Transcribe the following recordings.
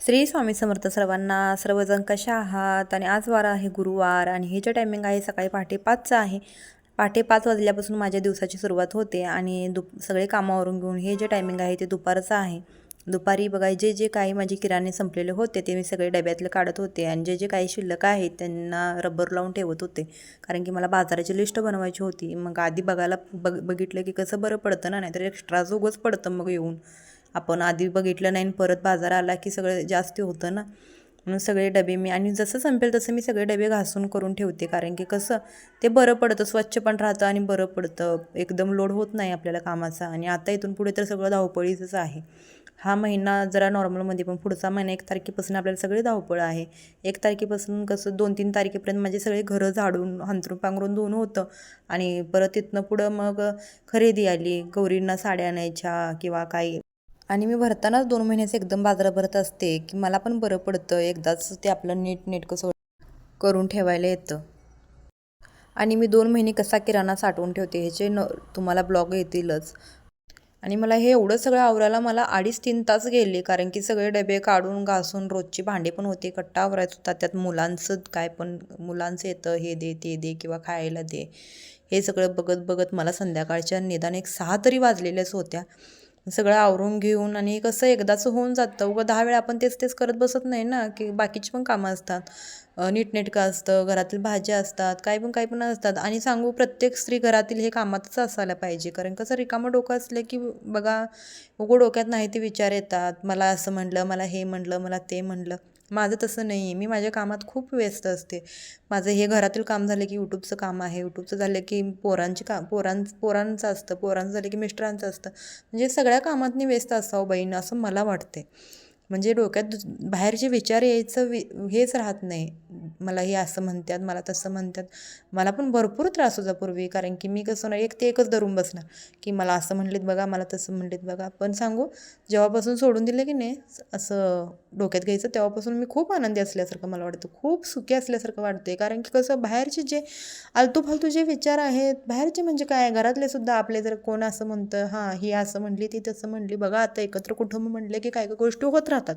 श्री स्वामी समर्थ सर्वांना. सर्वजण कशा आहात? आणि आज वार आहे गुरुवार आणि हे जे टायमिंग आहे सकाळी पहाटे 5चं आहे. पहाटे 5 वाजल्यापासून माझ्या दिवसाची सुरुवात होते आणि सगळे कामावरून घेऊन हे जे टायमिंग आहे ते दुपारचं आहे. दुपारी बघा जे जे काही माझे किराणे संपलेले होते ते मी सगळे डब्यातले काढत होते आणि जे जे काही शिल्लक आहे त्यांना रबर लावून ठेवत होते, कारण की मला बाजाराची लिस्ट बनवायची होती. मग आधी बघितलं की कसं बरं पडतं ना, नाहीतर एक्स्ट्राच उगंच पडतं मग येऊन. आपण आधी बघितलं नाही आणि परत बाजार आला की सगळं जास्ती होतं ना, म्हणून सगळे डबे मी आणि जसं संपेल तसं मी सगळे डबे घासून करून ठेवते, कारण की कसं ते बरं पडतं, स्वच्छ पण राहतं आणि बरं पडतं, एकदम लोड होत नाही आपल्याला कामाचा. आणि आता इथून पुढे तर सगळं धावपळीचंच आहे. हा महिना जरा नॉर्मलमध्ये, पण पुढचा महिना 1 तारखेपासून आपल्याला सगळे धावपळ आहे. 1 तारखेपासून कसं 2-3 तारखेपर्यंत माझे सगळे घरं झाडून हंतरून पांघरून धुवून होतं आणि परत तिथनं पुढं मग खरेदी आली, गौरींना साड्या आणायच्या किंवा काही. आणि मी भरतानाच 2 महिन्याचं एकदम बाजारात भरत असते की मला पण बरं पडतं, एकदाच ते आपलं नीटनेटकं करून ठेवायला येतं. आणि मी 2 महिने कसा किराणा साठवून ठेवते ह्याचे तुम्हाला ब्लॉग येतीलच. आणि मला हे एवढं सगळं आवरायला मला 2.5-3 तास गेले, कारण की सगळे डबे काढून घासून रोजची भांडे पण होते, कट्टा आवरायचा होता, त्यात मुलांचं काय पण मुलांचं येतं, हे दे ते दे किंवा खायला दे, हे सगळं बघत बघत मला संध्याकाळच्या निदान 6 तरी वाजलेल्याच होत्या. सगळं आवरून घेऊन आणि कसं एकदाचं होऊन जातं, उगा 10 वेळा आपण तेच तेच करत बसत नाही ना, की बाकीची पण कामं असतात. नीटनेटकं असतं, घरातील भाज्या असतात, काही पण असतात. आणि सांगू, प्रत्येक स्त्री घरातील हे कामातच असायला पाहिजे, कारण कसं रिकामं डोकं असलं की बघा उघं डोक्यात नाही ते विचार येतात, मला असं म्हटलं, मला हे म्हटलं, मला ते म्हटलं. माझं तसं नाही आहे, मी माझ्या कामात खूप व्यस्त असते. माझं हे घरातील काम झालं की यूट्यूबचं काम आहे, यूट्यूबचं झालं की पोरांचं असतं, पोरांचं झालं की मिस्टरांचं असतं. म्हणजे सगळ्या कामातनी व्यस्त असावं बाईनं असं मला वाटते. म्हणजे डोक्यात बाहेरचे विचार यायचं हेच राहत नाही. मला हे असं म्हणतात, मला तसं म्हणतात. मला पण भरपूर त्रास होता पूर्वी, कारण की मी कसं ना एकच धरून बसणार की मला असं म्हणलेत बघा, मला तसं म्हणलेत बघा. पण सांगू, जेव्हापासून सोडून दिलं की नाही असं डोक्यात घ्यायचं, तेव्हापासून मी खूप आनंदी असल्यासारखं मला वाटतं, खूप सुखी असल्यासारखं वाटते. कारण की कसं बाहेरचे जे आलतू फालतू जे विचार आहेत, बाहेरचे म्हणजे काय, घरातले सुद्धा आपले जर कोण असं म्हणतं, हां ही असं म्हणली ती तसं म्हणली, बघा आता एकत्र कुटुंब म्हणले की काय काय गोष्टी होत राहतात.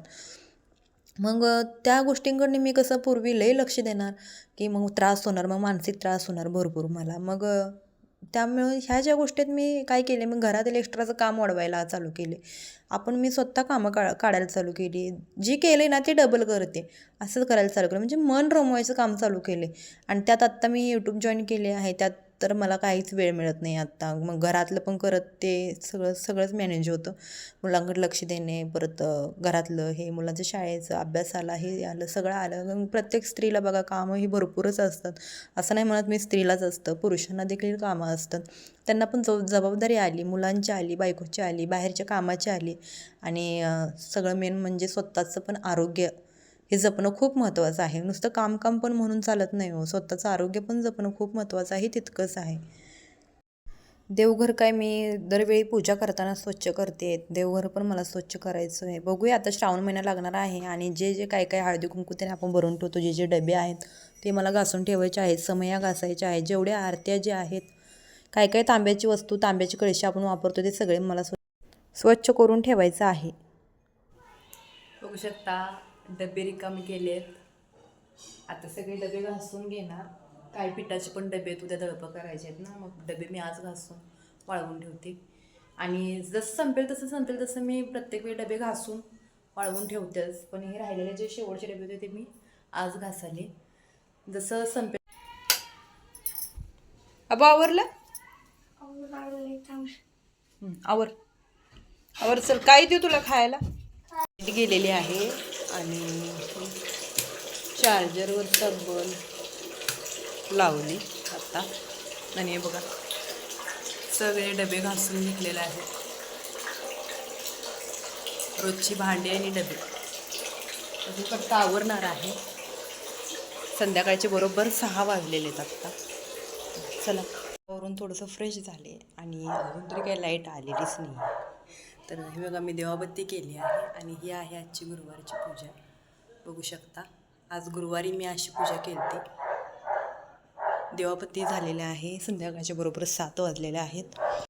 मग त्या गोष्टींकडे मी कसं पूर्वी लई लक्ष देणार की मग त्रास होणार, मग मानसिक त्रास होणार भरपूर मला. मग त्यामुळे ह्या ज्या गोष्टीत मी काय केले, मग घरातील एक्स्ट्राचं काम वाढवायला चालू केले. मी स्वतः कामं काढायला चालू केली, जी केले ना ते डबल करते असं करायला चालू केलं, म्हणजे मन रमवायचं काम चालू केले. आणि त्यात आत्ता मी यूट्यूब जॉईन केले आहे, त्यात तर मला काहीच वेळ मिळत नाही आत्ता. मग घरातलं पण करत ते सगळंच मॅनेज होतं. मुलांकडे लक्ष देणे, परत घरातलं हे मुलांचं शाळेचं अभ्यासाला हे आलं, सगळं आलं. मग प्रत्येक स्त्रीला बघा कामं ही भरपूरच असतात. असं नाही म्हणत मी स्त्रीलाच असतं, पुरुषांना देखील कामं असतात. त्यांना पण जबाबदारी आली, मुलांची आली, बायकोची आली, बाहेरच्या कामाची आली. आणि सगळं मेन म्हणजे स्वतःचं पण आरोग्य हे जपणं खूप महत्त्वाचं आहे. नुसतं काम पण म्हणून चालत नाही हो, स्वतःचं आरोग्य पण जपणं खूप महत्त्वाचं आहे, तितकंच आहे. देवघर काय मी दरवेळी पूजा करताना स्वच्छ करते, देवघर पण मला स्वच्छ करायचं आहे. बघूया, आता श्रावण महिना लागणार आहे आणि जे जे काय काय हळदी कुंकू त्याने आपण भरून ठेवतो, जे जे डबे आहेत ते मला घासून ठेवायचे आहेत, समया घासायच्या आहेत, जेवढ्या आरत्या जे आहेत, काय काय तांब्याची वस्तू, तांब्याची कळशी आपण वापरतो ते सगळे मला स्वच्छ करून ठेवायचं आहे. बघू शकता डबे रिकामी केलेत. आता सगळे डबे घासून घेणार. काही पिठाचे पण डबे उद्या दळपं करायचे आहेत ना, मग डबे मी आज घासून वाळवून ठेवते. आणि जसं संपेल तसं मी प्रत्येक वेळी डबे घासून वाळवून ठेवतेच. पण हे राहिलेले जे शेवटचे डबे होते ते मी आज घासाले. जसं संपेल. अबा आवरलं? आवर आवर, चल काय देऊ तुला खायला. गेलेली आहे आणि चार्जरवरचा बल्ब लावली आता. आणि हे बघा सगळे डबे घासून निघलेले आहेत, रोजची भांडी आणि डबे. अजून फक्त आवरणार आहे. संध्याकाळचे बरोबर 6 वाजलेले आहेत आत्ता. चला वरून थोडंसं फ्रेश झाले आणि अजून तरी काही लाईट आलेलीच नाही. तर हे बघा मी देवाबत्ती केली आहे आणि ही आहे आजची गुरुवारची पूजा. बघू शकता, आज गुरुवारी मी अशी पूजा केली होती. देवाबत्ती झालेल्या आहे, संध्याकाळच्या बरोबर 7 वाजलेले आहेत.